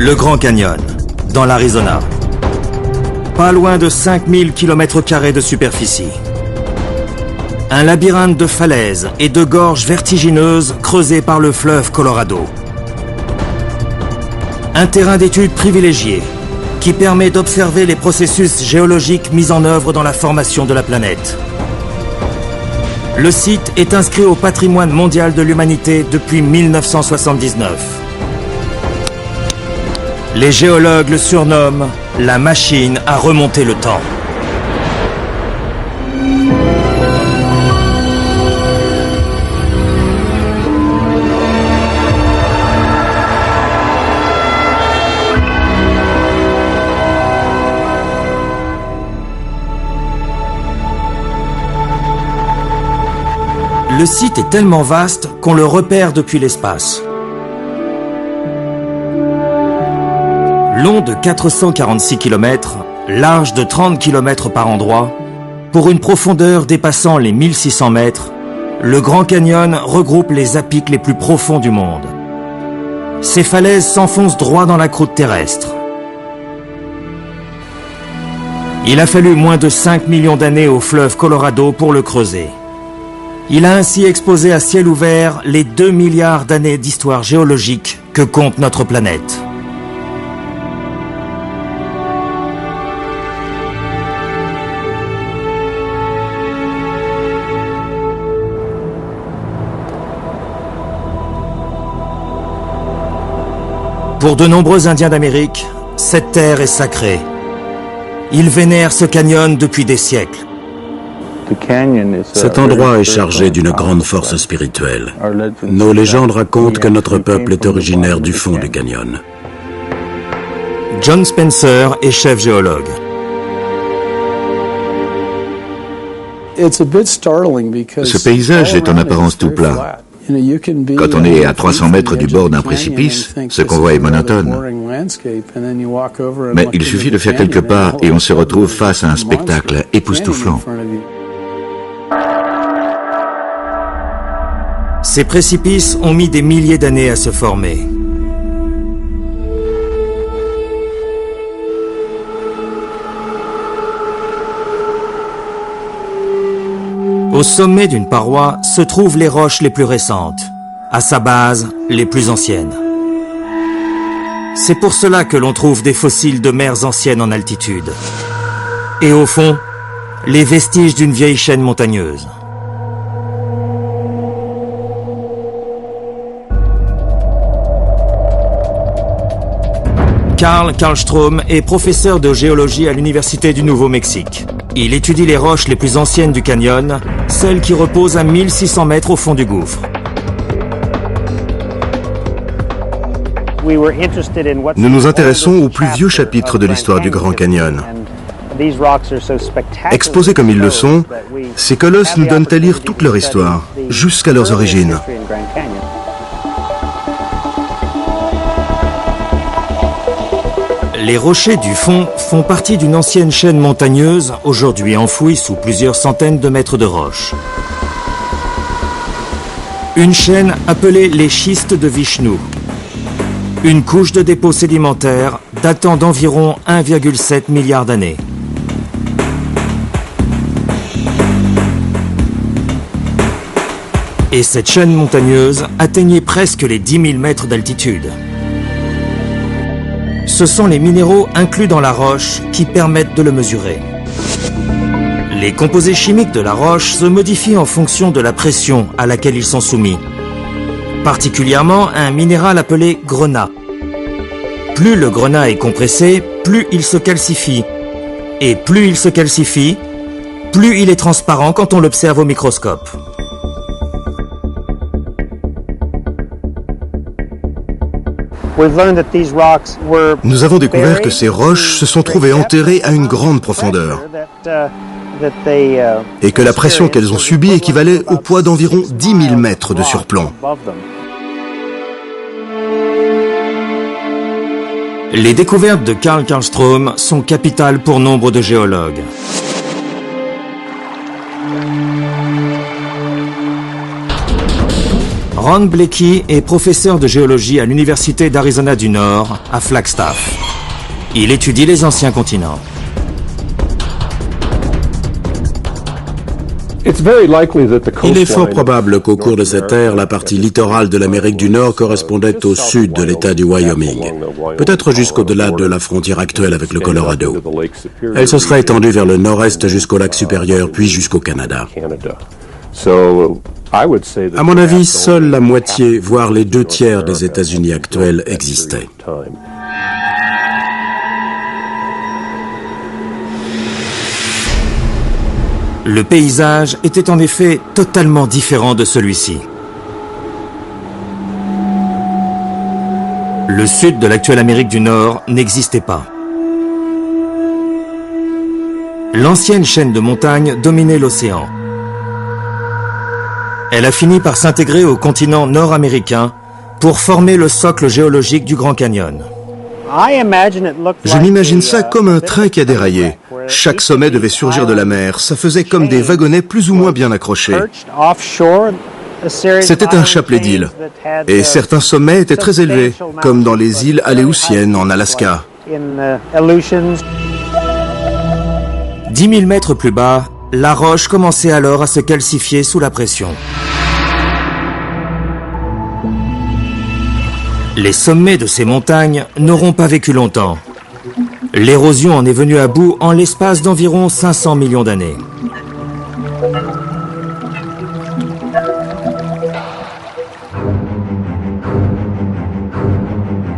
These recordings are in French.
Le Grand Canyon, dans l'Arizona. Pas loin de 5000 km² de superficie. Un labyrinthe de falaises et de gorges vertigineuses creusées par le fleuve Colorado. Un terrain d'étude privilégié qui permet d'observer les processus géologiques mis en œuvre dans la formation de la planète. Le site est inscrit au patrimoine mondial de l'humanité depuis 1979. Les géologues le surnomment la machine à remonter le temps. Le site est tellement vaste qu'on le repère depuis l'espace. Long de 446 km, large de 30 km par endroit, pour une profondeur dépassant les 1600 mètres, le Grand Canyon regroupe les à-pics les plus profonds du monde. Ces falaises s'enfoncent droit dans la croûte terrestre. Il a fallu moins de 5 millions d'années au fleuve Colorado pour le creuser. Il a ainsi exposé à ciel ouvert les 2 milliards d'années d'histoire géologique que compte notre planète. Pour de nombreux Indiens d'Amérique, cette terre est sacrée. Ils vénèrent ce canyon depuis des siècles. Cet endroit est chargé d'une grande force spirituelle. Nos légendes racontent que notre peuple est originaire du fond du canyon. John Spencer est chef géologue. Ce paysage est en apparence tout plat. Quand on est à 300 mètres du bord d'un précipice, ce qu'on voit est monotone. Mais il suffit de faire quelques pas et on se retrouve face à un spectacle époustouflant. Ces précipices ont mis des milliers d'années à se former. Au sommet d'une paroi se trouvent les roches les plus récentes, à sa base, les plus anciennes. C'est pour cela que l'on trouve des fossiles de mers anciennes en altitude. Et au fond, les vestiges d'une vieille chaîne montagneuse. Carl Karlstrom est professeur de géologie à l'Université du Nouveau-Mexique. Il étudie les roches les plus anciennes du canyon, celles qui reposent à 1600 mètres au fond du gouffre. Nous nous intéressons aux plus vieux chapitres de l'histoire du Grand Canyon. Exposés comme ils le sont, ces colosses nous donnent à lire toute leur histoire, jusqu'à leurs origines. Les rochers du fond font partie d'une ancienne chaîne montagneuse, aujourd'hui enfouie sous plusieurs centaines de mètres de roches. Une chaîne appelée les schistes de Vishnu. Une couche de dépôts sédimentaires datant d'environ 1,7 milliard d'années. Et cette chaîne montagneuse atteignait presque les 10 000 mètres d'altitude. Ce sont les minéraux inclus dans la roche qui permettent de le mesurer. Les composés chimiques de la roche se modifient en fonction de la pression à laquelle ils sont soumis. Particulièrement un minéral appelé grenat. Plus le grenat est compressé, plus il se calcifie. Et plus il se calcifie, plus il est transparent quand on l'observe au microscope. Nous avons découvert que ces roches se sont trouvées enterrées à une grande profondeur et que la pression qu'elles ont subie équivalait au poids d'environ 10 000 mètres de surplomb. Les découvertes de Carl Karlstrom sont capitales pour nombre de géologues. Ron Blakey est professeur de géologie à l'Université d'Arizona du Nord, à Flagstaff. Il étudie les anciens continents. Il est fort probable qu'au cours de cette ère, la partie littorale de l'Amérique du Nord correspondait au sud de l'État du Wyoming, peut-être jusqu'au-delà de la frontière actuelle avec le Colorado. Elle se serait étendue vers le nord-est jusqu'au lac supérieur, puis jusqu'au Canada. À mon avis, seule la moitié, voire les 2/3 des États-Unis actuels existaient. Le paysage était en effet totalement différent de celui-ci. Le sud de l'actuelle Amérique du Nord n'existait pas. L'ancienne chaîne de montagnes dominait l'océan. Elle a fini par s'intégrer au continent nord-américain pour former le socle géologique du Grand Canyon. Je m'imagine ça comme un train qui a déraillé. Chaque sommet devait surgir de la mer. Ça faisait comme des wagonnets plus ou moins bien accrochés. C'était un chapelet d'îles. Et certains sommets étaient très élevés, comme dans les îles Aléoutiennes en Alaska. 10 000 mètres plus bas, la roche commençait alors à se calcifier sous la pression. Les sommets de ces montagnes n'auront pas vécu longtemps. L'érosion en est venue à bout en l'espace d'environ 500 millions d'années.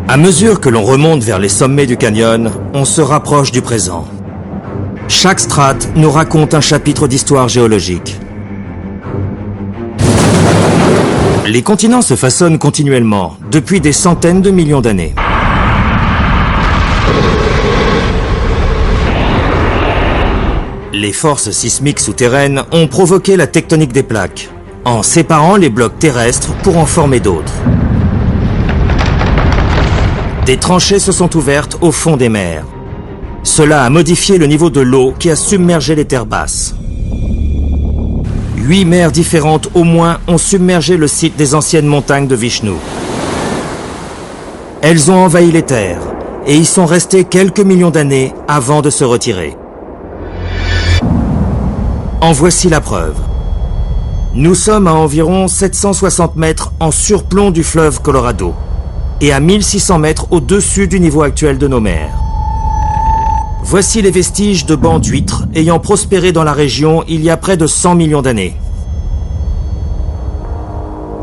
À mesure que l'on remonte vers les sommets du canyon, on se rapproche du présent. Chaque strate nous raconte un chapitre d'histoire géologique. Les continents se façonnent continuellement, depuis des centaines de millions d'années. Les forces sismiques souterraines ont provoqué la tectonique des plaques, en séparant les blocs terrestres pour en former d'autres. Des tranchées se sont ouvertes au fond des mers. Cela a modifié le niveau de l'eau qui a submergé les terres basses. 8 mers différentes au moins ont submergé le site des anciennes montagnes de Vishnu. Elles ont envahi les terres et y sont restées quelques millions d'années avant de se retirer. En voici la preuve. Nous sommes à environ 760 mètres en surplomb du fleuve Colorado et à 1600 mètres au-dessus du niveau actuel de nos mers. Voici les vestiges de bancs d'huîtres ayant prospéré dans la région il y a près de 100 millions d'années.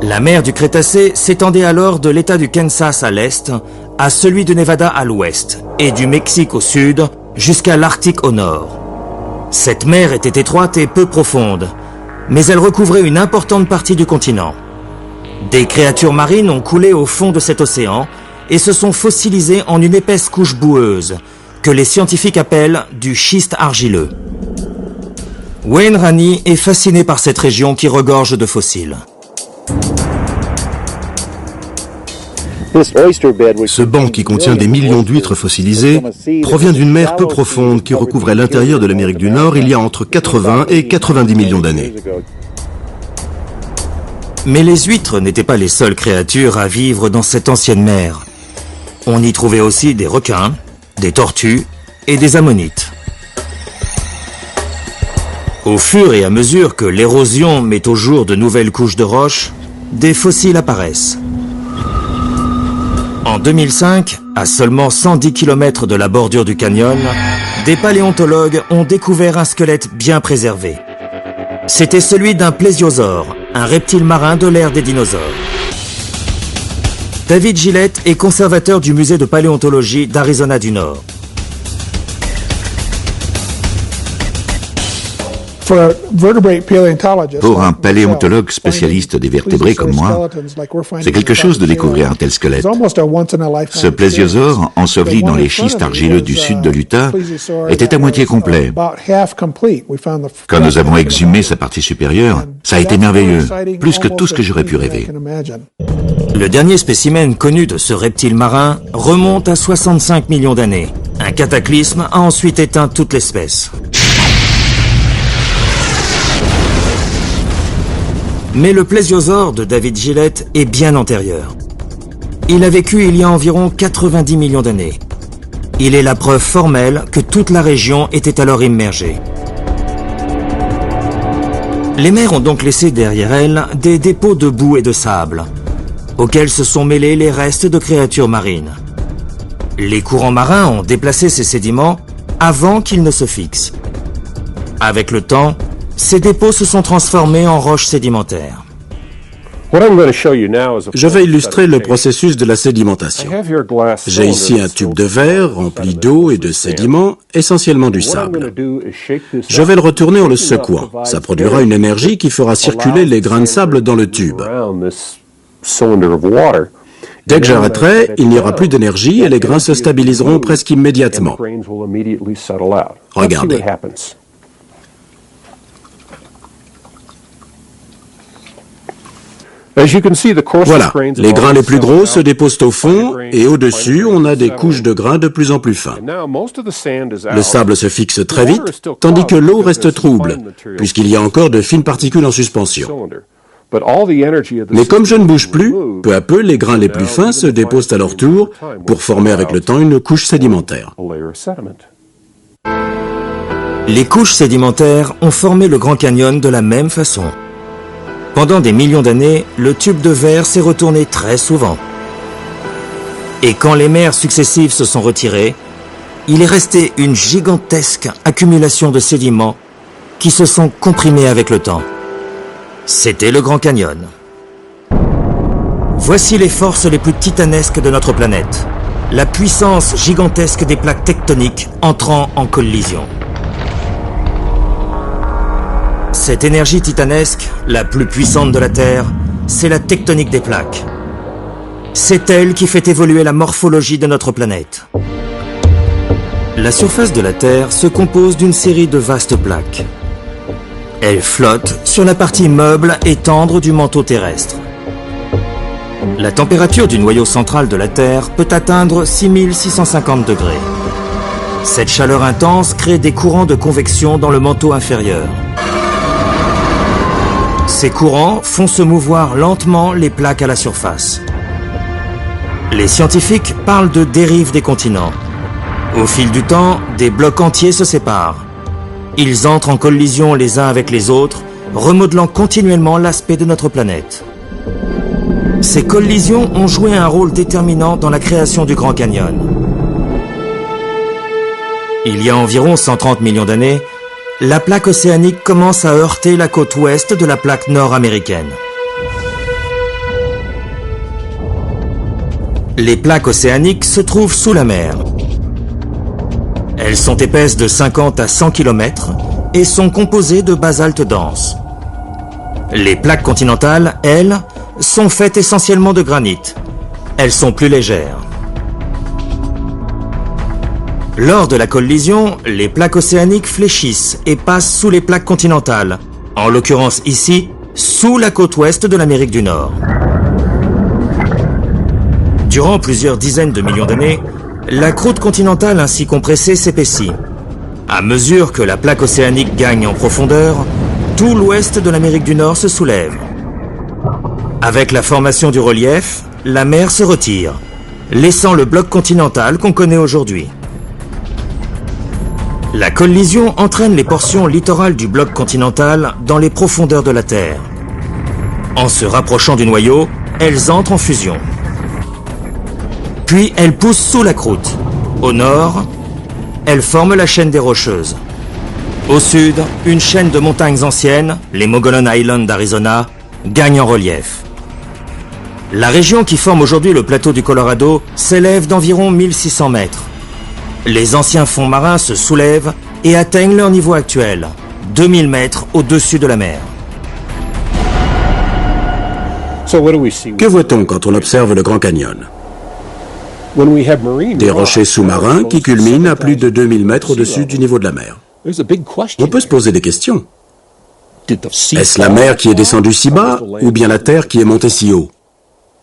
La mer du Crétacé s'étendait alors de l'État du Kansas à l'est à celui du Nevada à l'ouest et du Mexique au sud jusqu'à l'Arctique au nord. Cette mer était étroite et peu profonde, mais elle recouvrait une importante partie du continent. Des créatures marines ont coulé au fond de cet océan et se sont fossilisées en une épaisse couche boueuse, que les scientifiques appellent du schiste argileux. Wayne Rani est fasciné par cette région qui regorge de fossiles. Ce banc qui contient des millions d'huîtres fossilisées provient d'une mer peu profonde qui recouvrait l'intérieur de l'Amérique du Nord il y a entre 80 et 90 millions d'années. Mais les huîtres n'étaient pas les seules créatures à vivre dans cette ancienne mer. On y trouvait aussi des requins, des tortues et des ammonites. Au fur et à mesure que l'érosion met au jour de nouvelles couches de roches, des fossiles apparaissent. En 2005, à seulement 110 km de la bordure du canyon, des paléontologues ont découvert un squelette bien préservé. C'était celui d'un plésiosaure, un reptile marin de l'ère des dinosaures. David Gillette est conservateur du musée de paléontologie d'Arizona du Nord. Pour un paléontologue spécialiste des vertébrés comme moi, c'est quelque chose de découvrir un tel squelette. Ce plésiosaure, enseveli dans les schistes argileux du sud de l'Utah, était à moitié complet. Quand nous avons exhumé sa partie supérieure, ça a été merveilleux, plus que tout ce que j'aurais pu rêver. Le dernier spécimen connu de ce reptile marin remonte à 65 millions d'années. Un cataclysme a ensuite éteint toute l'espèce. Mais le plésiosaure de David Gillett est bien antérieur. Il a vécu il y a environ 90 millions d'années. Il est la preuve formelle que toute la région était alors immergée. Les mers ont donc laissé derrière elles des dépôts de boue et de sable, auxquels se sont mêlés les restes de créatures marines. Les courants marins ont déplacé ces sédiments avant qu'ils ne se fixent. Avec le temps, ces dépôts se sont transformés en roches sédimentaires. Je vais illustrer le processus de la sédimentation. J'ai ici un tube de verre rempli d'eau et de sédiments, essentiellement du sable. Je vais le retourner en le secouant. Ça produira une énergie qui fera circuler les grains de sable dans le tube. Dès que j'arrêterai, il n'y aura plus d'énergie et les grains se stabiliseront presque immédiatement. Regardez. Voilà, les grains les plus gros se déposent au fond et au-dessus, on a des couches de grains de plus en plus fins. Le sable se fixe très vite, tandis que l'eau reste trouble, puisqu'il y a encore de fines particules en suspension. Mais comme je ne bouge plus, peu à peu, les grains les plus fins se déposent à leur tour pour former avec le temps une couche sédimentaire. Les couches sédimentaires ont formé le Grand Canyon de la même façon. Pendant des millions d'années, le tube de verre s'est retourné très souvent. Et quand les mers successives se sont retirées, il est resté une gigantesque accumulation de sédiments qui se sont comprimés avec le temps. C'était le Grand Canyon. Voici les forces les plus titanesques de notre planète. La puissance gigantesque des plaques tectoniques entrant en collision. Cette énergie titanesque, la plus puissante de la Terre, c'est la tectonique des plaques. C'est elle qui fait évoluer la morphologie de notre planète. La surface de la Terre se compose d'une série de vastes plaques. Elle flotte sur la partie meuble et tendre du manteau terrestre. La température du noyau central de la Terre peut atteindre 6650 degrés. Cette chaleur intense crée des courants de convection dans le manteau inférieur. Ces courants font se mouvoir lentement les plaques à la surface. Les scientifiques parlent de dérive des continents. Au fil du temps, des blocs entiers se séparent. Ils entrent en collision les uns avec les autres, remodelant continuellement l'aspect de notre planète. Ces collisions ont joué un rôle déterminant dans la création du Grand Canyon. Il y a environ 130 millions d'années, la plaque océanique commence à heurter la côte ouest de la plaque nord-américaine. Les plaques océaniques se trouvent sous la mer. Elles sont épaisses de 50 à 100 km et sont composées de basalte dense. Les plaques continentales, elles, sont faites essentiellement de granit. Elles sont plus légères. Lors de la collision, les plaques océaniques fléchissent et passent sous les plaques continentales, en l'occurrence ici, sous la côte ouest de l'Amérique du Nord. Durant plusieurs dizaines de millions d'années, la croûte continentale ainsi compressée s'épaissit. À mesure que la plaque océanique gagne en profondeur, tout l'ouest de l'Amérique du Nord se soulève. Avec la formation du relief, la mer se retire, laissant le bloc continental qu'on connaît aujourd'hui. La collision entraîne les portions littorales du bloc continental dans les profondeurs de la Terre. En se rapprochant du noyau, elles entrent en fusion. Puis elles poussent sous la croûte. Au nord, elles forment la chaîne des Rocheuses. Au sud, une chaîne de montagnes anciennes, les Mogollon Islands d'Arizona, gagne en relief. La région qui forme aujourd'hui le plateau du Colorado s'élève d'environ 1600 mètres. Les anciens fonds marins se soulèvent et atteignent leur niveau actuel, 2000 mètres au-dessus de la mer. Que voit-on quand on observe le Grand Canyon? Des rochers sous-marins qui culminent à plus de 2000 mètres au-dessus du niveau de la mer. On peut se poser des questions. Est-ce la mer qui est descendue si bas ou bien la terre qui est montée si haut?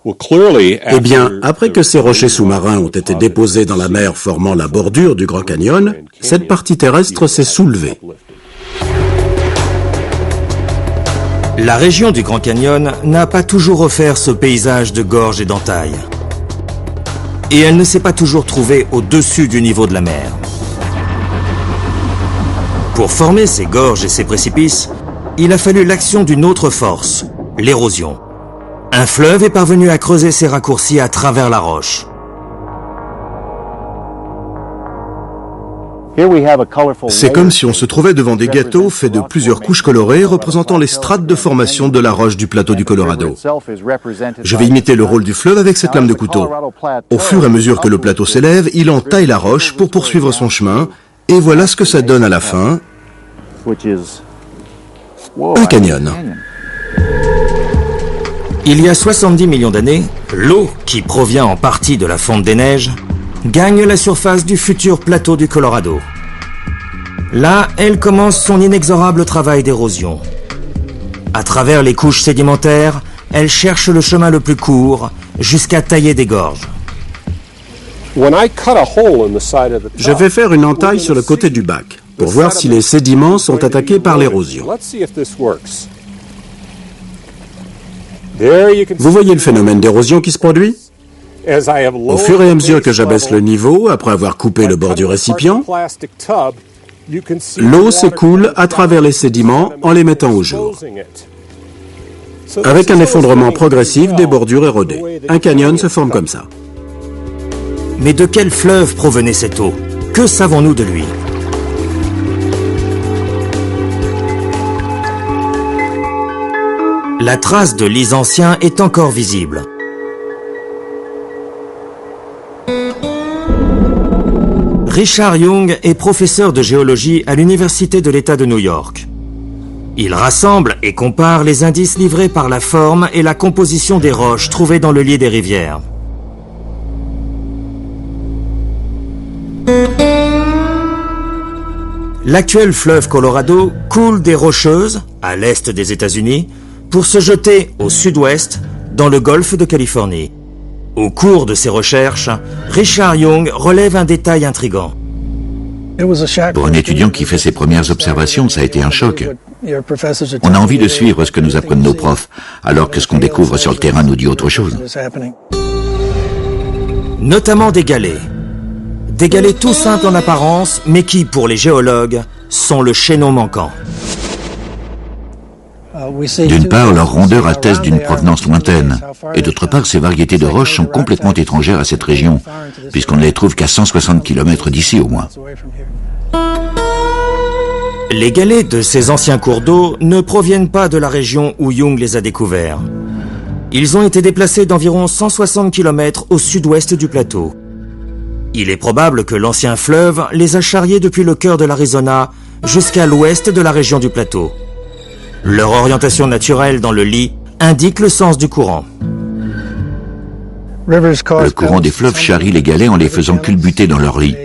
Eh bien, après que ces rochers sous-marins ont été déposés dans la mer formant la bordure du Grand Canyon, cette partie terrestre s'est soulevée. La région du Grand Canyon n'a pas toujours offert ce paysage de gorges et d'entailles. Et elle ne s'est pas toujours trouvée au-dessus du niveau de la mer. Pour former ces gorges et ces précipices, il a fallu l'action d'une autre force, l'érosion. Un fleuve est parvenu à creuser ces raccourcis à travers la roche. C'est comme si on se trouvait devant des gâteaux faits de plusieurs couches colorées représentant les strates de formation de la roche du plateau du Colorado. Je vais imiter le rôle du fleuve avec cette lame de couteau. Au fur et à mesure que le plateau s'élève, il entaille la roche pour poursuivre son chemin, et voilà ce que ça donne à la fin. Un canyon. Il y a 70 millions d'années, l'eau, qui provient en partie de la fonte des neiges, gagne la surface du futur plateau du Colorado. Là, elle commence son inexorable travail d'érosion. À travers les couches sédimentaires, elle cherche le chemin le plus court jusqu'à tailler des gorges. Je vais faire une entaille sur le côté du bac pour voir si les sédiments sont attaqués par l'érosion. Vous voyez le phénomène d'érosion qui se produit? Au fur et à mesure que j'abaisse le niveau, après avoir coupé le bord du récipient, l'eau s'écoule à travers les sédiments en les mettant au jour, avec un effondrement progressif des bordures érodées. Un canyon se forme comme ça. Mais de quel fleuve provenait cette eau? Que savons-nous de lui? La trace de lys anciens est encore visible. Richard Young est professeur de géologie à l'Université de l'État de New York. Il rassemble et compare les indices livrés par la forme et la composition des roches trouvées dans le lit des rivières. L'actuel fleuve Colorado coule des Rocheuses, à l'est des États-Unis, pour se jeter au sud-ouest dans le golfe de Californie. Au cours de ses recherches, Richard Young relève un détail intrigant. Pour un étudiant qui fait ses premières observations, ça a été un choc. On a envie de suivre ce que nous apprennent nos profs, alors que ce qu'on découvre sur le terrain nous dit autre chose. Notamment des galets. Des galets tout simples en apparence, mais qui, pour les géologues, sont le chaînon manquant. D'une part, leur rondeur atteste d'une provenance lointaine, et d'autre part, ces variétés de roches sont complètement étrangères à cette région, puisqu'on ne les trouve qu'à 160 km d'ici au moins. Les galets de ces anciens cours d'eau ne proviennent pas de la région où Young les a découverts. Ils ont été déplacés d'environ 160 km au sud-ouest du plateau. Il est probable que l'ancien fleuve les a charriés depuis le cœur de l'Arizona jusqu'à l'ouest de la région du plateau. Leur orientation naturelle dans le lit indique le sens du courant. Le courant des fleuves charrie les galets en les faisant culbuter dans leur lit.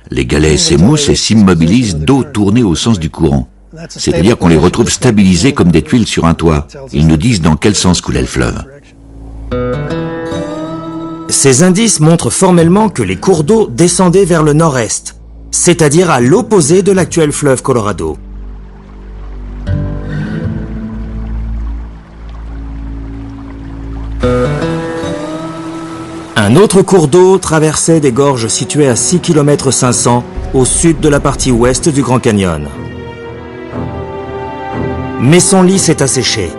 Les galets s'émoussent et s'immobilisent dos tourné au sens du courant. C'est-à-dire qu'on les retrouve stabilisés comme des tuiles sur un toit. Ils nous disent dans quel sens coulait le fleuve. Ces indices montrent formellement que les cours d'eau descendaient vers le nord-est, c'est-à-dire à l'opposé de l'actuel fleuve Colorado. Un autre cours d'eau traversait des gorges situées à 6 km 500 au sud de la partie ouest du Grand Canyon. Mais son lit s'est asséché.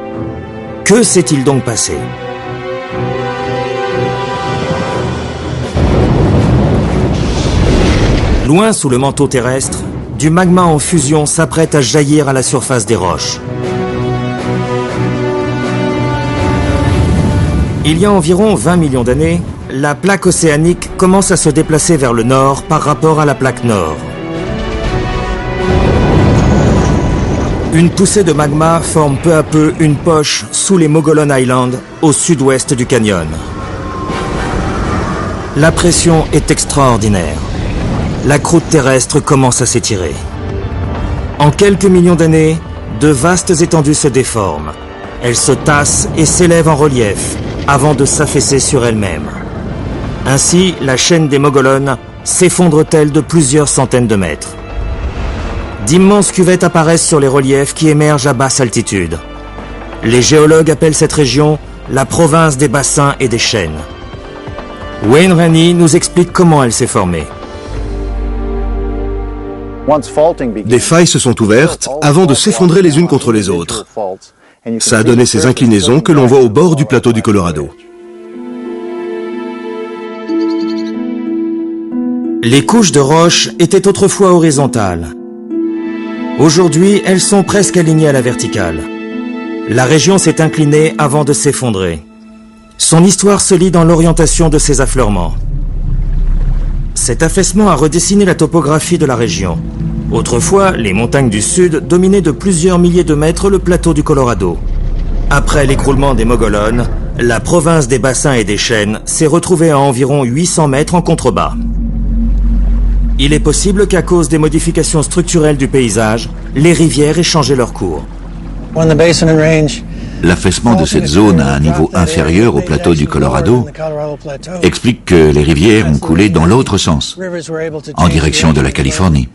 Que s'est-il donc passé? Loin sous le manteau terrestre, du magma en fusion s'apprête à jaillir à la surface des roches. Il y a environ 20 millions d'années, la plaque océanique commence à se déplacer vers le nord par rapport à la plaque nord. Une poussée de magma forme peu à peu une poche sous les Mogollon Islands, au sud-ouest du canyon. La pression est extraordinaire. La croûte terrestre commence à s'étirer. En quelques millions d'années, de vastes étendues se déforment. Elles se tassent et s'élèvent en relief, avant de s'affaisser sur elles-mêmes. Ainsi, la chaîne des Mogollon s'effondre-t-elle de plusieurs centaines de mètres. D'immenses cuvettes apparaissent sur les reliefs qui émergent à basse altitude. Les géologues appellent cette région la province des bassins et des chênes. Wayne Rainey nous explique comment elle s'est formée. Des failles se sont ouvertes avant de s'effondrer les unes contre les autres. Ça a donné ces inclinaisons que l'on voit au bord du plateau du Colorado. Les couches de roches étaient autrefois horizontales. Aujourd'hui, elles sont presque alignées à la verticale. La région s'est inclinée avant de s'effondrer. Son histoire se lie dans l'orientation de ses affleurements. Cet affaissement a redessiné la topographie de la région. Autrefois, les montagnes du sud dominaient de plusieurs milliers de mètres le plateau du Colorado. Après l'écroulement des Mogollons, la province des bassins et des chênes s'est retrouvée à environ 800 mètres en contrebas. Il est possible qu'à cause des modifications structurelles du paysage, les rivières aient changé leur cours. L'affaissement de cette zone à un niveau inférieur au plateau du Colorado explique que les rivières ont coulé dans l'autre sens, en direction de la Californie.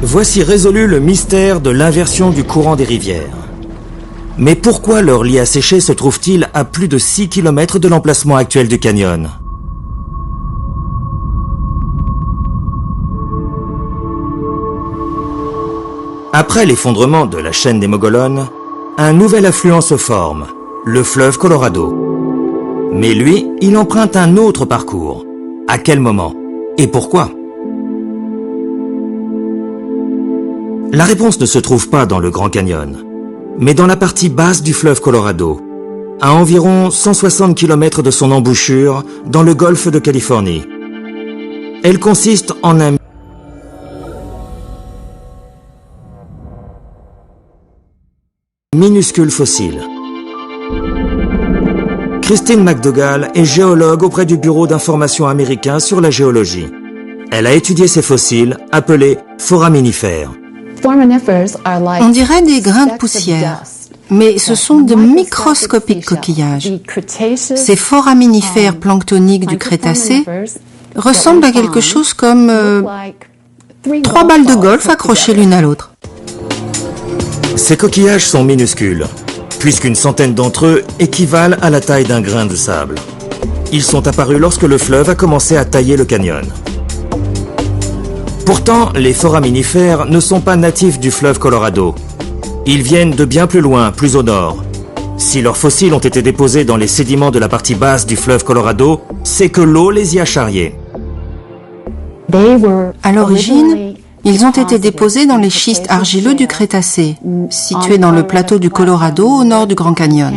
Voici résolu le mystère de l'inversion du courant des rivières. Mais pourquoi leur lit asséché se trouve-t-il à plus de 6 km de l'emplacement actuel du canyon? Après l'effondrement de la chaîne des Mogollons, un nouvel affluent se forme, le fleuve Colorado. Mais lui, il emprunte un autre parcours. À quel moment? Et pourquoi? La réponse ne se trouve pas dans le Grand Canyon, mais dans la partie basse du fleuve Colorado, à environ 160 km de son embouchure dans le golfe de Californie. Elle consiste en un minuscule fossile. Christine McDougall est géologue auprès du Bureau d'information américain sur la géologie. Elle a étudié ces fossiles appelés foraminifères. On dirait des grains de poussière, mais ce sont de microscopiques coquillages. Ces foraminifères planctoniques du Crétacé ressemblent à quelque chose comme 3 balles de golf accrochées l'une à l'autre. Ces coquillages sont minuscules, puisqu'une centaine d'entre eux équivalent à la taille d'un grain de sable. Ils sont apparus lorsque le fleuve a commencé à tailler le canyon. Pourtant, les foraminifères ne sont pas natifs du fleuve Colorado. Ils viennent de bien plus loin, plus au nord. Si leurs fossiles ont été déposés dans les sédiments de la partie basse du fleuve Colorado, c'est que l'eau les y a charriés. À l'origine, ils ont été déposés dans les schistes argileux du Crétacé, situés dans le plateau du Colorado au nord du Grand Canyon.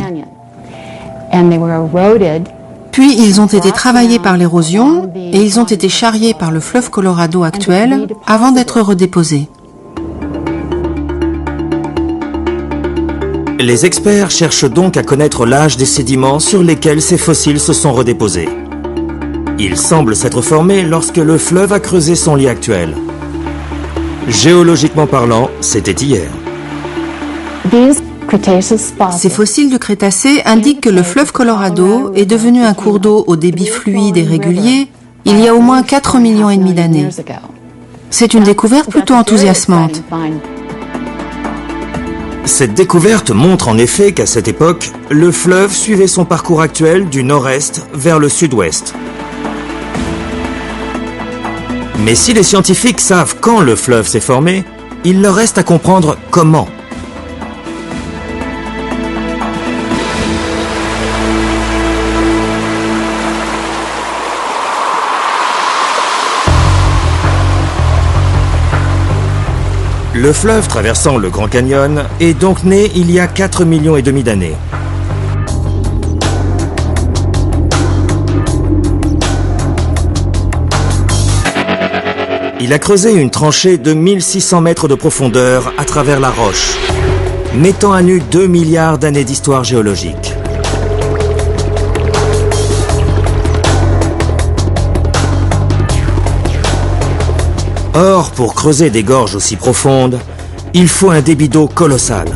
Puis ils ont été travaillés par l'érosion et ils ont été charriés par le fleuve Colorado actuel avant d'être redéposés. Les experts cherchent donc à connaître l'âge des sédiments sur lesquels ces fossiles se sont redéposés. Ils semblent s'être formés lorsque le fleuve a creusé son lit actuel. Géologiquement parlant, c'était hier. Ces fossiles du Crétacé indiquent que le fleuve Colorado est devenu un cours d'eau au débit fluide et régulier il y a au moins 4,5 millions d'années. C'est une découverte plutôt enthousiasmante. Cette découverte montre en effet qu'à cette époque, le fleuve suivait son parcours actuel du nord-est vers le sud-ouest. Mais si les scientifiques savent quand le fleuve s'est formé, il leur reste à comprendre comment. Le fleuve traversant le Grand Canyon est donc né il y a 4,5 millions d'années. Il a creusé une tranchée de 1600 mètres de profondeur à travers la roche, mettant à nu 2 milliards d'années d'histoire géologique. Or, pour creuser des gorges aussi profondes, il faut un débit d'eau colossal.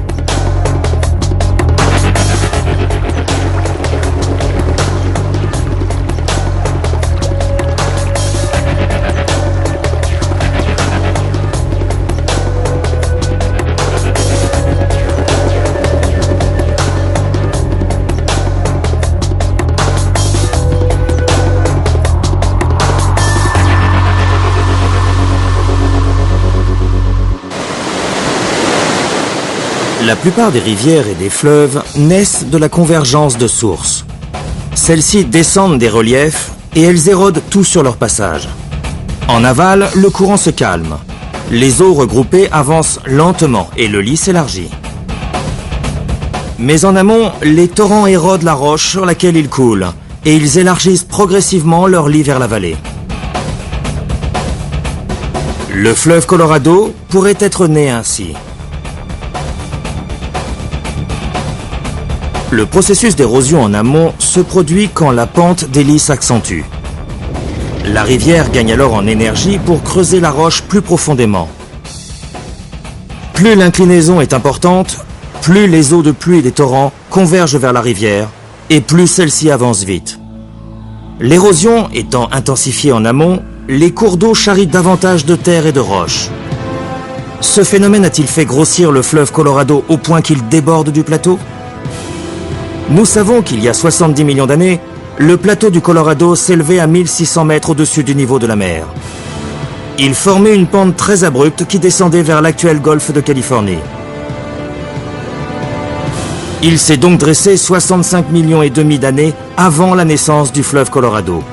La plupart des rivières et des fleuves naissent de la convergence de sources. Celles-ci descendent des reliefs et elles érodent tout sur leur passage. En aval, le courant se calme. Les eaux regroupées avancent lentement et le lit s'élargit. Mais en amont, les torrents érodent la roche sur laquelle ils coulent et ils élargissent progressivement leur lit vers la vallée. Le fleuve Colorado pourrait être né ainsi. Le processus d'érosion en amont se produit quand la pente des lits s'accentue. La rivière gagne alors en énergie pour creuser la roche plus profondément. Plus l'inclinaison est importante, plus les eaux de pluie des torrents convergent vers la rivière et plus celle-ci avance vite. L'érosion étant intensifiée en amont, les cours d'eau charrient davantage de terre et de roches. Ce phénomène a-t-il fait grossir le fleuve Colorado au point qu'il déborde du plateau ? Nous savons qu'il y a 70 millions d'années, le plateau du Colorado s'élevait à 1600 mètres au-dessus du niveau de la mer. Il formait une pente très abrupte qui descendait vers l'actuel golfe de Californie. Il s'est donc dressé 65 millions et demi d'années avant la naissance du fleuve Colorado.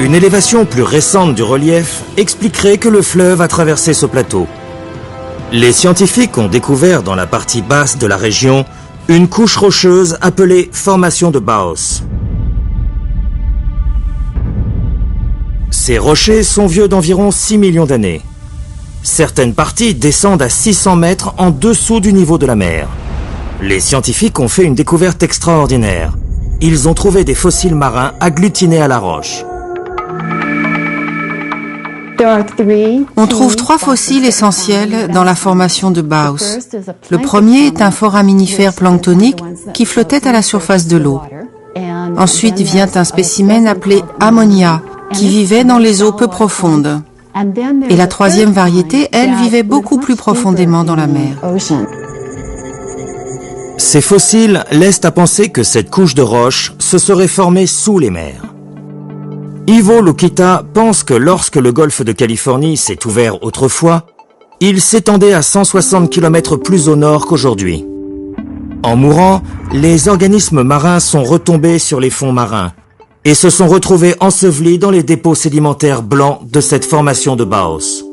Une élévation plus récente du relief expliquerait que le fleuve a traversé ce plateau. Les scientifiques ont découvert dans la partie basse de la région une couche rocheuse appelée formation de Baos. Ces rochers sont vieux d'environ 6 millions d'années. Certaines parties descendent à 600 mètres en dessous du niveau de la mer. Les scientifiques ont fait une découverte extraordinaire. Ils ont trouvé des fossiles marins agglutinés à la roche. On trouve 3 fossiles essentiels dans la formation de Baos. Le premier est un foraminifère planctonique qui flottait à la surface de l'eau. Ensuite vient un spécimen appelé Ammonia, qui vivait dans les eaux peu profondes. Et la troisième variété, elle, vivait beaucoup plus profondément dans la mer. Ces fossiles laissent à penser que cette couche de roche se serait formée sous les mers. Ivo Lukita pense que lorsque le golfe de Californie s'est ouvert autrefois, il s'étendait à 160 km plus au nord qu'aujourd'hui. En mourant, les organismes marins sont retombés sur les fonds marins et se sont retrouvés ensevelis dans les dépôts sédimentaires blancs de cette formation de Baos.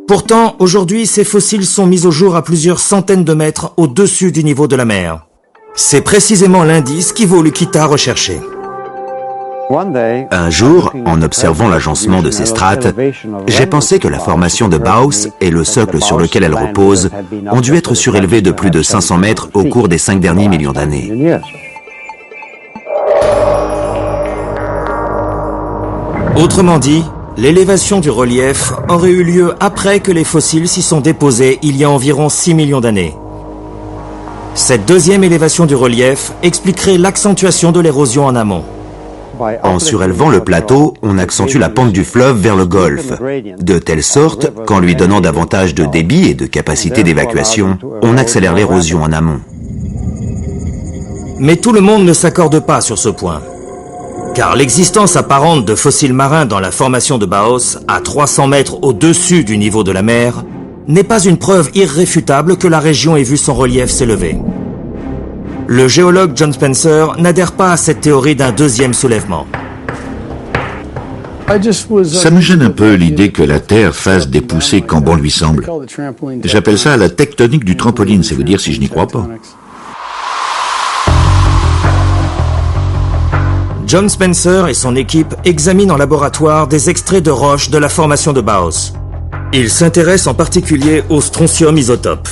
Pourtant, aujourd'hui, ces fossiles sont mis au jour à plusieurs centaines de mètres au-dessus du niveau de la mer. C'est précisément l'indice qu'Ivo Lukita recherchait. Un jour, en observant l'agencement de ces strates, j'ai pensé que la formation de Baos et le socle sur lequel elle repose ont dû être surélevés de plus de 500 mètres au cours des 5 derniers millions d'années. Autrement dit, l'élévation du relief aurait eu lieu après que les fossiles s'y sont déposés il y a environ 6 millions d'années. Cette deuxième élévation du relief expliquerait l'accentuation de l'érosion en amont. En surélevant le plateau, on accentue la pente du fleuve vers le golfe, de telle sorte qu'en lui donnant davantage de débit et de capacité d'évacuation, on accélère l'érosion en amont. Mais tout le monde ne s'accorde pas sur ce point. Car l'existence apparente de fossiles marins dans la formation de Baos, à 300 mètres au-dessus du niveau de la mer, n'est pas une preuve irréfutable que la région ait vu son relief s'élever. Le géologue John Spencer n'adhère pas à cette théorie d'un deuxième soulèvement. Ça me gêne un peu l'idée que la Terre fasse des poussées quand bon lui semble. J'appelle ça la tectonique du trampoline, c'est vous dire si je n'y crois pas. John Spencer et son équipe examinent en laboratoire des extraits de roches de la formation de Baos. Ils s'intéressent en particulier au strontium isotope.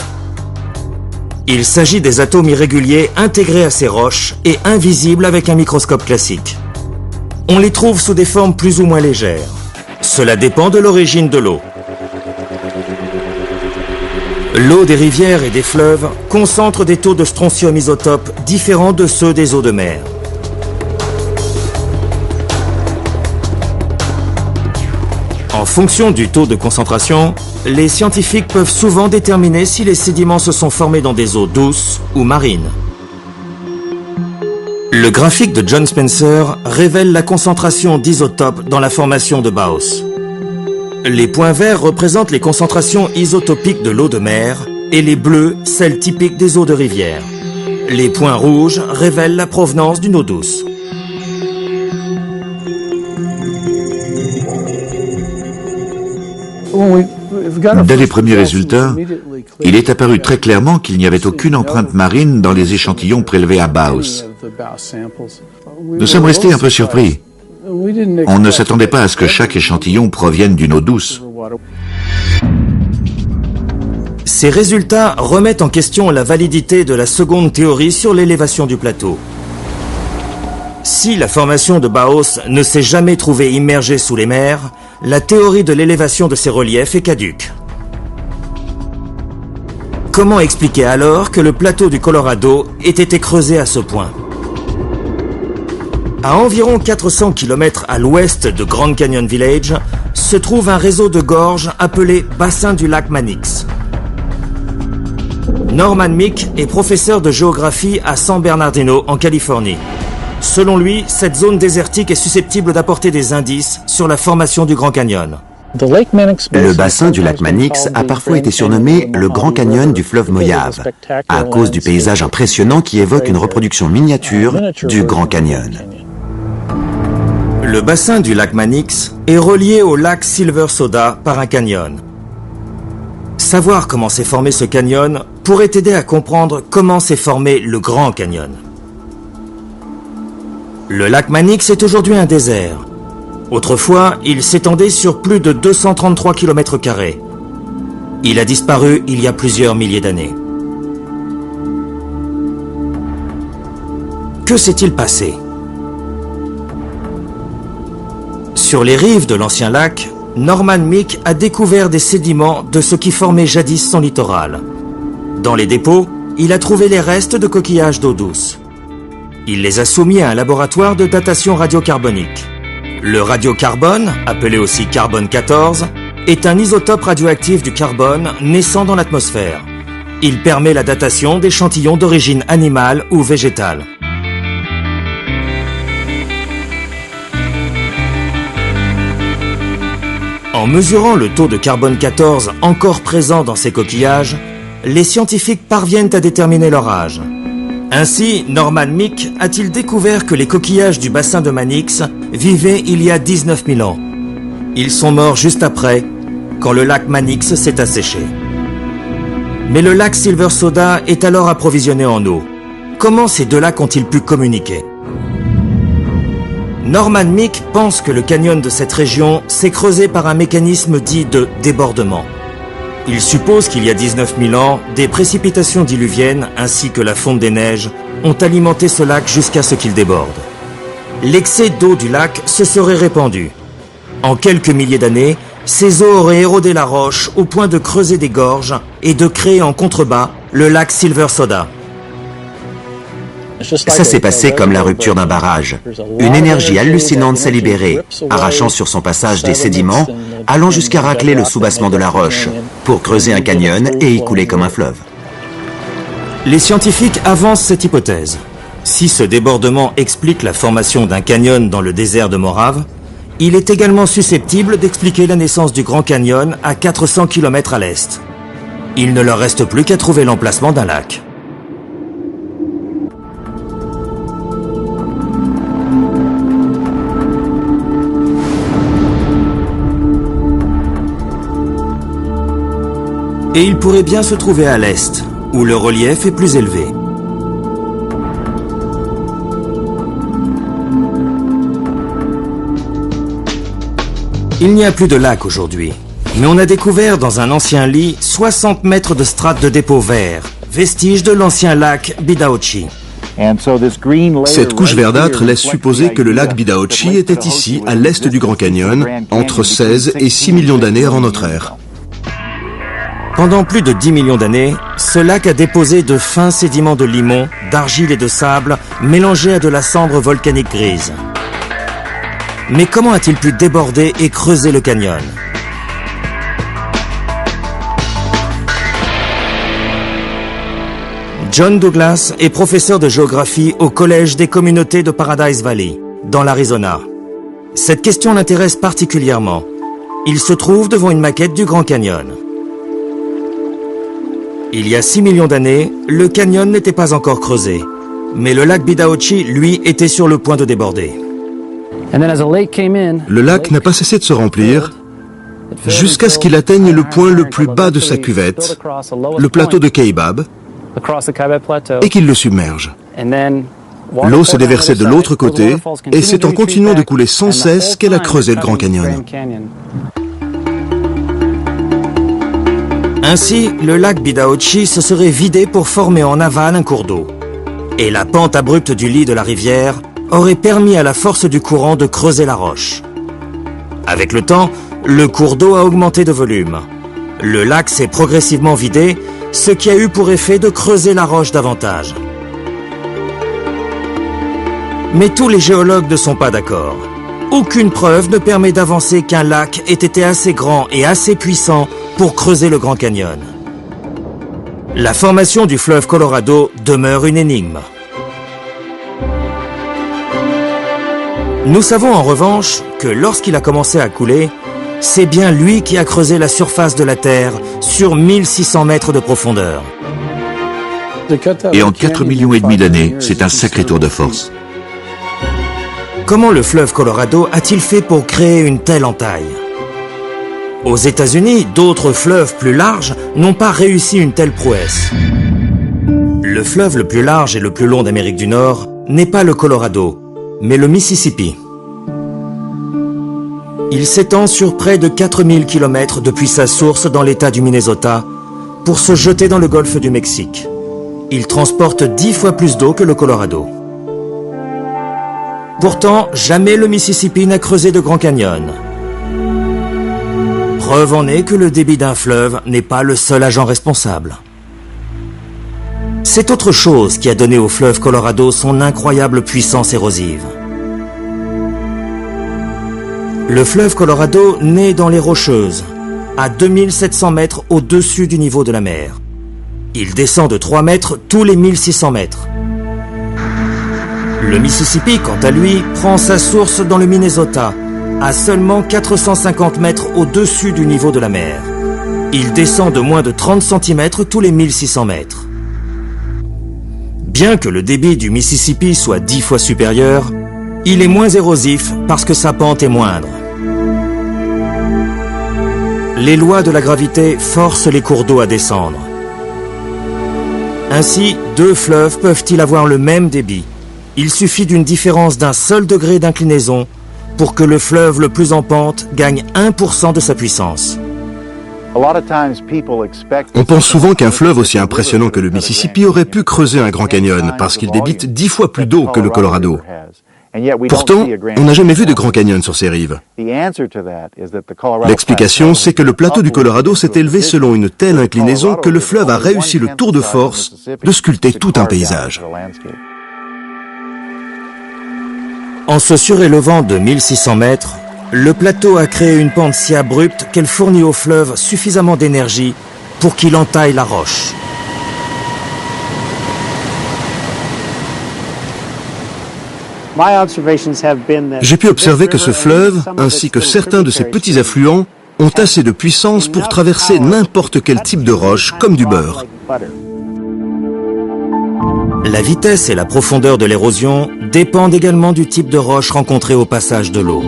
Il s'agit des atomes irréguliers intégrés à ces roches et invisibles avec un microscope classique. On les trouve sous des formes plus ou moins légères. Cela dépend de l'origine de l'eau. L'eau des rivières et des fleuves concentre des taux de strontium isotope différents de ceux des eaux de mer. En fonction du taux de concentration, les scientifiques peuvent souvent déterminer si les sédiments se sont formés dans des eaux douces ou marines. Le graphique de John Spencer révèle la concentration d'isotopes dans la formation de Baos. Les points verts représentent les concentrations isotopiques de l'eau de mer et les bleus, celles typiques des eaux de rivière. Les points rouges révèlent la provenance d'une eau douce. Dès les premiers résultats, il est apparu très clairement qu'il n'y avait aucune empreinte marine dans les échantillons prélevés à Baos. Nous sommes restés un peu surpris. On ne s'attendait pas à ce que chaque échantillon provienne d'une eau douce. Ces résultats remettent en question la validité de la seconde théorie sur l'élévation du plateau. Si la formation de Baos ne s'est jamais trouvée immergée sous les mers, la théorie de l'élévation de ces reliefs est caduque. Comment expliquer alors que le plateau du Colorado ait été creusé à ce point? À environ 400 km à l'ouest de Grand Canyon Village se trouve un réseau de gorges appelé bassin du lac Mannix. Norman Meek est professeur de géographie à San Bernardino en Californie. Selon lui, cette zone désertique est susceptible d'apporter des indices sur la formation du Grand Canyon. Le bassin du lac Mannix a parfois été surnommé le Grand Canyon du fleuve Moyave, à cause du paysage impressionnant qui évoque une reproduction miniature du Grand Canyon. Le bassin du lac Mannix est relié au lac Silver Soda par un canyon. Savoir comment s'est formé ce canyon pourrait aider à comprendre comment s'est formé le Grand Canyon. Le lac Mannix est aujourd'hui un désert. Autrefois, il s'étendait sur plus de 233 km². Il a disparu il y a plusieurs milliers d'années. Que s'est-il passé? Sur les rives de l'ancien lac, Norman Meek a découvert des sédiments de ce qui formait jadis son littoral. Dans les dépôts, il a trouvé les restes de coquillages d'eau douce. Il les a soumis à un laboratoire de datation radiocarbonique. Le radiocarbone, appelé aussi carbone 14, est un isotope radioactif du carbone naissant dans l'atmosphère. Il permet la datation d'échantillons d'origine animale ou végétale. En mesurant le taux de carbone 14 encore présent dans ces coquillages, les scientifiques parviennent à déterminer leur âge. Ainsi, Norman Meek a-t-il découvert que les coquillages du bassin de Mannix vivaient il y a 19 000 ans. Ils sont morts juste après, quand le lac Mannix s'est asséché. Mais le lac Silver Soda est alors approvisionné en eau. Comment ces deux lacs ont-ils pu communiquer? Norman Meek pense que le canyon de cette région s'est creusé par un mécanisme dit de débordement. Il suppose qu'il y a 19 000 ans, des précipitations diluviennes ainsi que la fonte des neiges ont alimenté ce lac jusqu'à ce qu'il déborde. L'excès d'eau du lac se serait répandu. En quelques milliers d'années, ces eaux auraient érodé la roche au point de creuser des gorges et de créer en contrebas le lac Silver Soda. Ça s'est passé comme la rupture d'un barrage. Une énergie hallucinante s'est libérée, arrachant sur son passage des sédiments, allant jusqu'à racler le soubassement de la roche, pour creuser un canyon et y couler comme un fleuve. Les scientifiques avancent cette hypothèse. Si ce débordement explique la formation d'un canyon dans le désert de Morave, il est également susceptible d'expliquer la naissance du Grand Canyon à 400 km à l'est. Il ne leur reste plus qu'à trouver l'emplacement d'un lac. Et il pourrait bien se trouver à l'est, où le relief est plus élevé. Il n'y a plus de lac aujourd'hui, mais on a découvert dans un ancien lit 60 mètres de strates de dépôt vert, vestige de l'ancien lac Bidaochi. Cette couche verdâtre laisse supposer que le lac Bidaochi était ici, à l'est du Grand Canyon, entre 16 et 6 millions d'années avant notre ère. Pendant plus de 10 millions d'années, ce lac a déposé de fins sédiments de limon, d'argile et de sable mélangés à de la cendre volcanique grise. Mais comment a-t-il pu déborder et creuser le canyon? John Douglas est professeur de géographie au Collège des communautés de Paradise Valley, dans l'Arizona. Cette question l'intéresse particulièrement. il se trouve devant une maquette du Grand Canyon. Il y a 6 millions d'années, le canyon n'était pas encore creusé, mais le lac Bidauchi, lui, était sur le point de déborder. Le lac n'a pas cessé de se remplir jusqu'à ce qu'il atteigne le point le plus bas de sa cuvette, le plateau de Kaibab, et qu'il le submerge. L'eau s'est déversée de l'autre côté, et c'est en continuant de couler sans cesse qu'elle a creusé le Grand Canyon. Ainsi, le lac Bidauchi se serait vidé pour former en aval un cours d'eau. Et la pente abrupte du lit de la rivière aurait permis à la force du courant de creuser la roche. Avec le temps, le cours d'eau a augmenté de volume. Le lac s'est progressivement vidé, ce qui a eu pour effet de creuser la roche davantage. Mais tous les géologues ne sont pas d'accord. Aucune preuve ne permet d'avancer qu'un lac ait été assez grand et assez puissant pour creuser le Grand Canyon. La formation du fleuve Colorado demeure une énigme. Nous savons en revanche que lorsqu'il a commencé à couler, c'est bien lui qui a creusé la surface de la Terre sur 1600 mètres de profondeur. Et en 4,5 millions d'années, c'est un sacré tour de force. Comment le fleuve Colorado a-t-il fait pour créer une telle entaille? Aux États-Unis, d'autres fleuves plus larges n'ont pas réussi une telle prouesse. Le fleuve le plus large et le plus long d'Amérique du Nord n'est pas le Colorado, mais le Mississippi. Il s'étend sur près de 4000 km depuis sa source dans l'État du Minnesota pour se jeter dans le golfe du Mexique. Il transporte 10 fois plus d'eau que le Colorado. Pourtant, jamais le Mississippi n'a creusé de Grand Canyon. Preuve en est que le débit d'un fleuve n'est pas le seul agent responsable. C'est autre chose qui a donné au fleuve Colorado son incroyable puissance érosive. Le fleuve Colorado naît dans les Rocheuses, à 2700 mètres au-dessus du niveau de la mer. Il descend de 3 mètres tous les 1600 mètres. Le Mississippi, quant à lui, prend sa source dans le Minnesota, à seulement 450 mètres au-dessus du niveau de la mer. Il descend de moins de 30 cm tous les 1600 mètres. Bien que le débit du Mississippi soit 10 fois supérieur, il est moins érosif parce que sa pente est moindre. Les lois de la gravité forcent les cours d'eau à descendre. Ainsi, deux fleuves peuvent-ils avoir le même débit? Il suffit d'une différence d'un seul degré d'inclinaison pour que le fleuve le plus en pente gagne 1% de sa puissance. On pense souvent qu'un fleuve aussi impressionnant que le Mississippi aurait pu creuser un Grand Canyon parce qu'il débite 10 fois plus d'eau que le Colorado. Pourtant, on n'a jamais vu de Grand Canyon sur ses rives. L'explication, c'est que le plateau du Colorado s'est élevé selon une telle inclinaison que le fleuve a réussi le tour de force de sculpter tout un paysage. En se surélevant de 1600 mètres, le plateau a créé une pente si abrupte qu'elle fournit au fleuve suffisamment d'énergie pour qu'il entaille la roche. J'ai pu observer que ce fleuve, ainsi que certains de ses petits affluents, ont assez de puissance pour traverser n'importe quel type de roche comme du beurre. La vitesse et la profondeur de l'érosion dépendent également du type de roche rencontrée au passage de l'eau.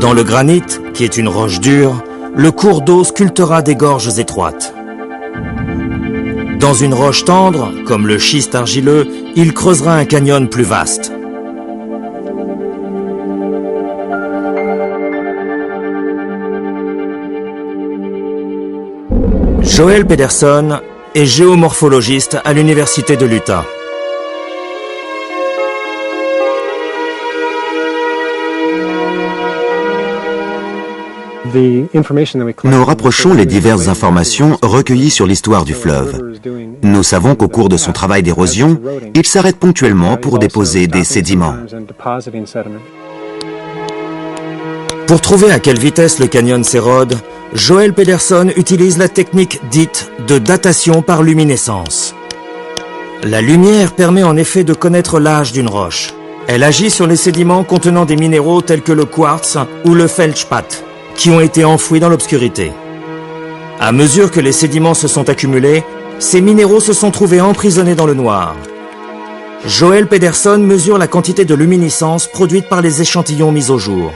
Dans le granit, qui est une roche dure, le cours d'eau sculptera des gorges étroites. Dans une roche tendre, comme le schiste argileux, il creusera un canyon plus vaste. Joel Pederson est géomorphologiste à l'Université de l'Utah. Nous rapprochons les diverses informations recueillies sur l'histoire du fleuve. Nous savons qu'au cours de son travail d'érosion, il s'arrête ponctuellement pour déposer des sédiments. Pour trouver à quelle vitesse le canyon s'érode, Joel Pederson utilise la technique dite de datation par luminescence. La lumière permet en effet de connaître l'âge d'une roche. Elle agit sur les sédiments contenant des minéraux tels que le quartz ou le feldspath. qui ont été enfouis dans l'obscurité. À mesure que les sédiments se sont accumulés, ces minéraux se sont trouvés emprisonnés dans le noir. Joel Pederson mesure la quantité de luminescence produite par les échantillons mis au jour.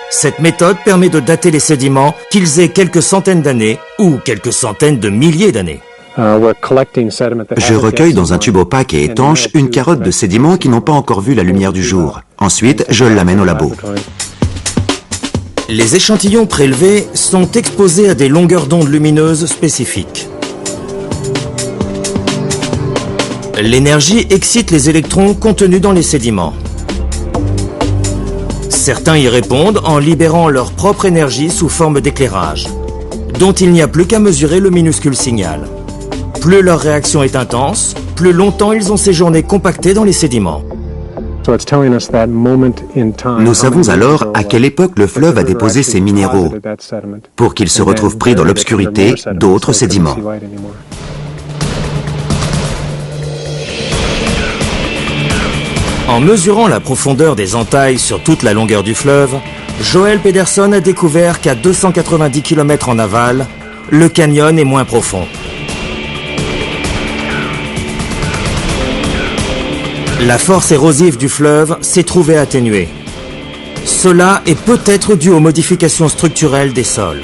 Cette méthode permet de dater les sédiments, qu'ils aient quelques centaines d'années ou quelques centaines de milliers d'années. Je recueille dans un tube opaque et étanche une carotte de sédiments qui n'ont pas encore vu la lumière du jour. Ensuite, je l'amène au labo. Les échantillons prélevés sont exposés à des longueurs d'onde lumineuses spécifiques. L'énergie excite les électrons contenus dans les sédiments. Certains y répondent en libérant leur propre énergie sous forme d'éclairage, dont il n'y a plus qu'à mesurer le minuscule signal. Plus leur réaction est intense, plus longtemps ils ont séjourné compactés dans les sédiments. Nous savons alors à quelle époque le fleuve a déposé ces minéraux pour qu'ils se retrouvent pris dans l'obscurité d'autres sédiments. En mesurant la profondeur des entailles sur toute la longueur du fleuve, Joel Pederson a découvert qu'à 290 km en aval, le canyon est moins profond. La force érosive du fleuve s'est trouvée atténuée. Cela est peut-être dû aux modifications structurelles des sols.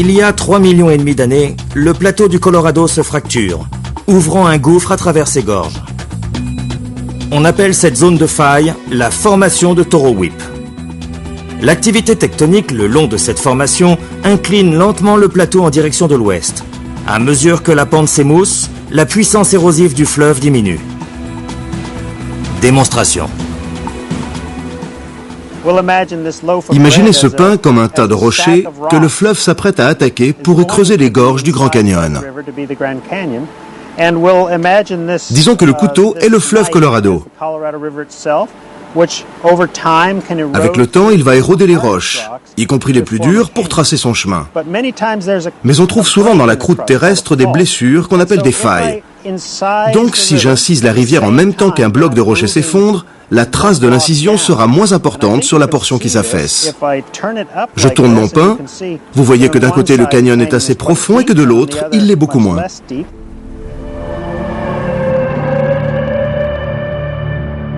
Il y a 3,5 millions d'années, le plateau du Colorado se fracture, ouvrant un gouffre à travers ses gorges. On appelle cette zone de faille la formation de Toro Whip. L'activité tectonique le long de cette formation incline lentement le plateau en direction de l'ouest. À mesure que la pente s'émousse, la puissance érosive du fleuve diminue. Démonstration. Imaginez ce pain comme un tas de rochers que le fleuve s'apprête à attaquer pour y creuser les gorges du Grand Canyon. Disons que le couteau est le fleuve Colorado. Avec le temps, il va éroder les roches, y compris les plus dures, pour tracer son chemin. Mais on trouve souvent dans la croûte terrestre des blessures qu'on appelle des failles. Donc, si j'incise la rivière en même temps qu'un bloc de rocher s'effondre, la trace de l'incision sera moins importante sur la portion qui s'affaisse. Je tourne mon pain, vous voyez que d'un côté le canyon est assez profond et que de l'autre, il l'est beaucoup moins.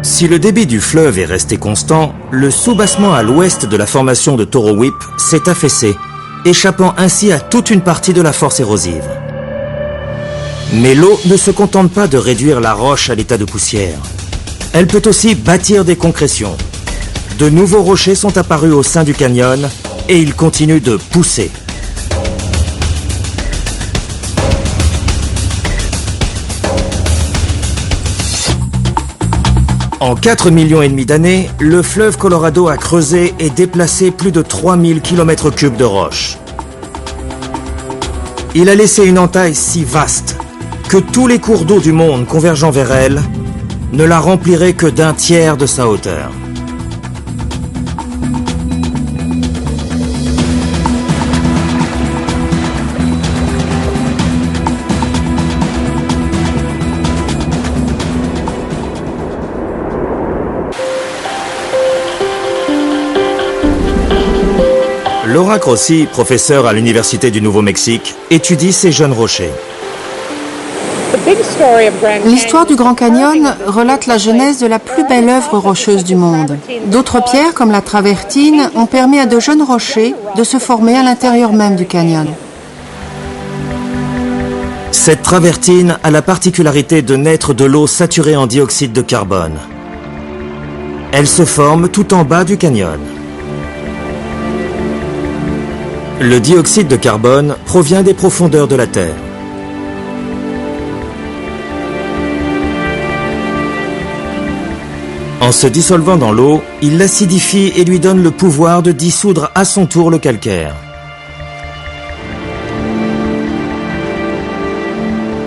Si le débit du fleuve est resté constant, le soubassement à l'ouest de la formation de Toro Whip s'est affaissé, échappant ainsi à toute une partie de la force érosive. Mais l'eau ne se contente pas de réduire la roche à l'état de poussière. Elle peut aussi bâtir des concrétions. De nouveaux rochers sont apparus au sein du canyon et ils continuent de pousser. En 4,5 millions d'années, le fleuve Colorado a creusé et déplacé plus de 3000 km3 de roches. Il a laissé une entaille si vaste que tous les cours d'eau du monde convergeant vers elle ne la rempliraient que d'un tiers de sa hauteur. Laura Grossi, professeure à l'Université du Nouveau-Mexique, étudie ces jeunes rochers. L'histoire du Grand Canyon relate la genèse de la plus belle œuvre rocheuse du monde. D'autres pierres, comme la travertine, ont permis à de jeunes rochers de se former à l'intérieur même du canyon. Cette travertine a la particularité de naître de l'eau saturée en dioxyde de carbone. Elle se forme tout en bas du canyon. Le dioxyde de carbone provient des profondeurs de la Terre. En se dissolvant dans l'eau, il l'acidifie et lui donne le pouvoir de dissoudre à son tour le calcaire.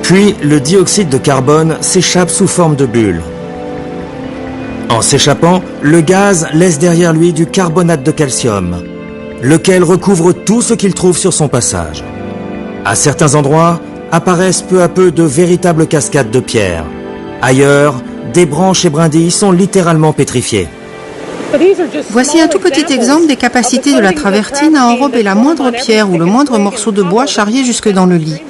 Puis, le dioxyde de carbone s'échappe sous forme de bulles. En s'échappant, le gaz laisse derrière lui du carbonate de calcium, lequel recouvre tout ce qu'il trouve sur son passage. À certains endroits, apparaissent peu à peu de véritables cascades de pierre. Ailleurs, des branches et brindilles sont littéralement pétrifiées. Voici un tout petit exemple des capacités de la travertine à enrober la moindre pierre ou le moindre morceau de bois charrié jusque dans le lit.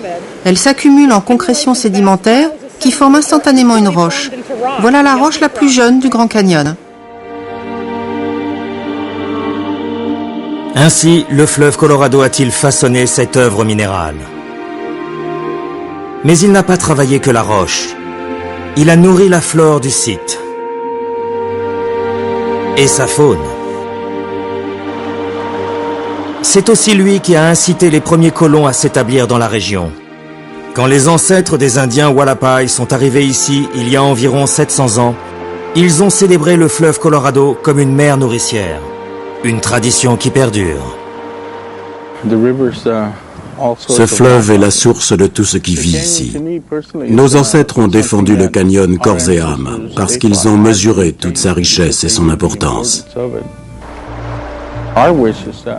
Elle s'accumule en concrétion sédimentaire qui forme instantanément une roche. Voilà la roche la plus jeune du Grand Canyon. Ainsi, le fleuve Colorado a-t-il façonné cette œuvre minérale. Mais il n'a pas travaillé que la roche. Il a nourri la flore du site. Et sa faune. C'est aussi lui qui a incité les premiers colons à s'établir dans la région. Quand les ancêtres des Indiens Wallapai sont arrivés ici il y a environ 700 ans, ils ont célébré le fleuve Colorado comme une mère nourricière. Une tradition qui perdure. Ce fleuve est la source de tout ce qui vit ici. Nos ancêtres ont défendu le canyon corps et âme parce qu'ils ont mesuré toute sa richesse et son importance.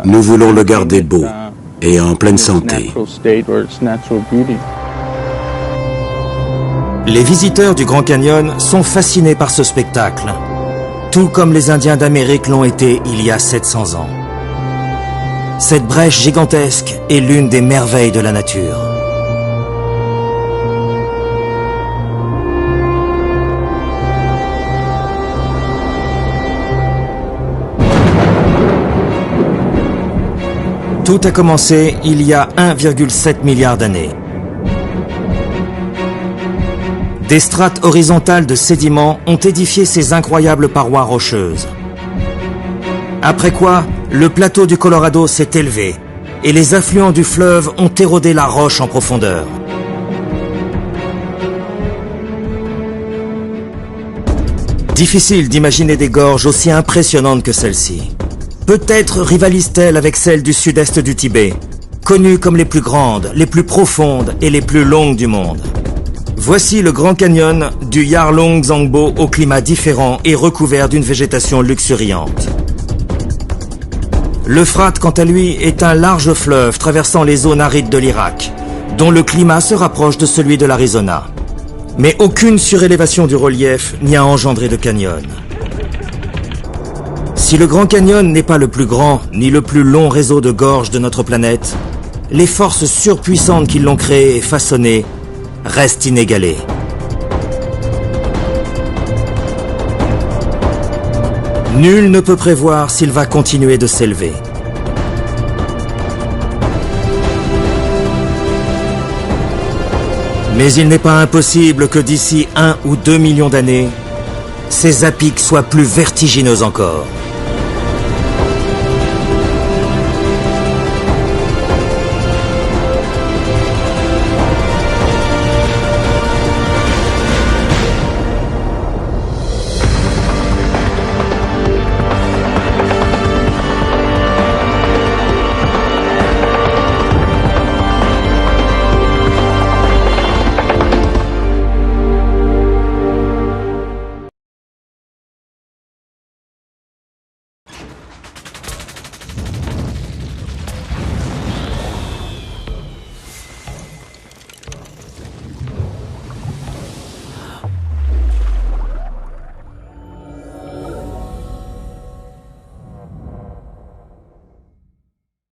Nous voulons le garder beau et en pleine santé. Les visiteurs du Grand Canyon sont fascinés par ce spectacle, tout comme les Indiens d'Amérique l'ont été il y a 700 ans. Cette brèche gigantesque est l'une des merveilles de la nature. Tout a commencé il y a 1,7 milliard d'années. Des strates horizontales de sédiments ont édifié ces incroyables parois rocheuses. Après quoi, le plateau du Colorado s'est élevé et les affluents du fleuve ont érodé la roche en profondeur. Difficile d'imaginer des gorges aussi impressionnantes que celle-ci. Peut-être rivalisent-elles avec celles du sud-est du Tibet, connues comme les plus grandes, les plus profondes et les plus longues du monde. Voici le Grand Canyon du Yarlung Zangbo au climat différent et recouvert d'une végétation luxuriante. L'Euphrate, quant à lui, est un large fleuve traversant les zones arides de l'Irak, dont le climat se rapproche de celui de l'Arizona. Mais aucune surélévation du relief n'y a engendré de canyon. Si le Grand Canyon n'est pas le plus grand ni le plus long réseau de gorges de notre planète, les forces surpuissantes qui l'ont créé et façonné restent inégalées. Nul ne peut prévoir s'il va continuer de s'élever. Mais il n'est pas impossible que d'ici 1 ou 2 millions d'années, ces à pics soient plus vertigineux encore.